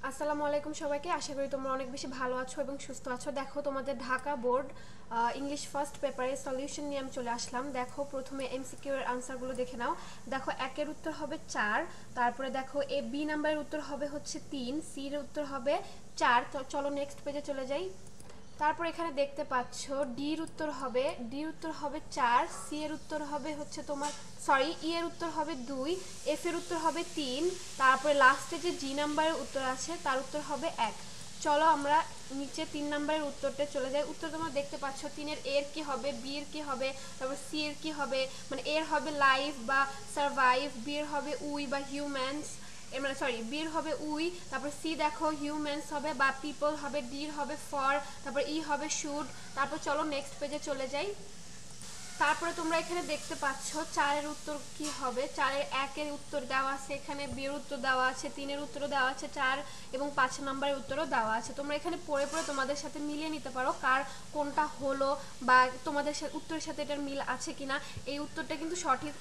আসসালামু আলাইকুম সবাইকে। আশা করি তোমরা অনেক বেশি ভালো আছো এবং সুস্থ আছো। দেখো তোমাদের ঢাকা বোর্ড ইংলিশ ফার্স্ট পেপারে সলিউশন নিয়ে আমি চলে আসলাম। দেখো প্রথমে এমসিকিউ এর আনসারগুলো দেখে নাও। দেখো একের উত্তর হবে 4, তারপরে দেখো এ বি নাম্বারের উত্তর হবে হচ্ছে 3, সি এর উত্তর হবে 4। তো চলো নেক্সট পেজে চলে যাই। তারপর এখানে দেখতে পাচ্ছ ডি এর উত্তর হবে 4, সি এর উত্তর হবে হচ্ছে তোমার ই এর উত্তর হবে 2, এফ এর উত্তর হবে 3, তারপরে লাস্টে যে জি নাম্বারের উত্তর আছে তার উত্তর হবে 1। চলো আমরা নিচে 3 নাম্বারের উত্তরটা চলে যাই। উত্তর তোমরা দেখতে পাচ্ছ 3 এর এর কি হবে, বি এর কি হবে, তারপর সি এর কি হবে, মানে এর হবে লাইফ বা সারভাইভ, বি এর হবে উই বা হিউম্যানস, মানে বির হবে উই, তারপর সি দেখো হিউম্যানস হবে বা পিপল হবে, ডির হবে ফর, তারপর ই হবে শুড। তারপর চলো নেক্সট পেজে চলে যাই। তারপরে তোমরা এখানে দেখতে পাচ্ছ 4 এর উত্তর কি হবে। 4 এর 1 এর উত্তর দেওয়া আছে, এখানে বি এর উত্তর দেওয়া আছে, 3 এর উত্তরও দেওয়া আছে, 4 এবং 5 নম্বরের উত্তরও দেওয়া আছে। তোমরা এখানে পড়ে পড়ে তোমাদের সাথে মিলিয়ে নিতে পারো কার কোনটা হলো বা তোমাদের উত্তরের সাথে এটার মিল আছে কিনা। এই উত্তরটা কিন্তু সঠিক।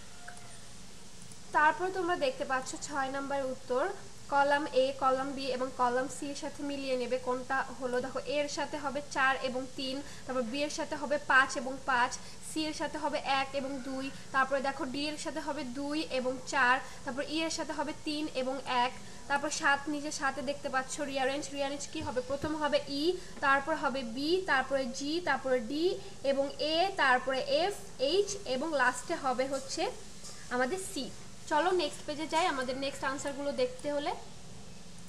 তারপর তোমরা দেখতে পাচ্ছ 6 নাম্বার উত্তর, কলাম এ, কলাম বি এবং কলাম সি এর সাথে মিলিয়ে নেবে কোনটা হলো। দেখো এর সাথে হবে 4 এবং 3, তারপর বি এর সাথে হবে 5 এবং 5, সি এর সাথে হবে 1 এবং 2, তারপরে দেখো ডি এর সাথে হবে 2 এবং 4, তারপর ই এর সাথে হবে 3 এবং 1, তারপর 7 নিচে 7 দেখতে পাচ্ছ রিয়ারেঞ্জ কি হবে, প্রথম হবে ই, তারপর হবে বি, তারপরে জি, তারপরে ডি এবং এ, তারপরে এফ, এইচ এবং লাস্টে হবে হচ্ছে আমাদের সি। চলো নেক্সট পেজে যাই আমাদের নেক্সট আনসারগুলো দেখতে হলে।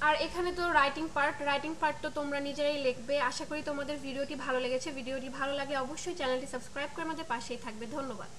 আর এখানে তো রাইটিং পার্ট তো তোমরা নিজেরাই লিখবে। আশা করি তোমাদের ভিডিওটি ভালো লেগেছে। ভিডিওটি ভালো লাগলে অবশ্যই চ্যানেলটি সাবস্ক্রাইব করে আমাদের পাশেই থাকবে। ধন্যবাদ।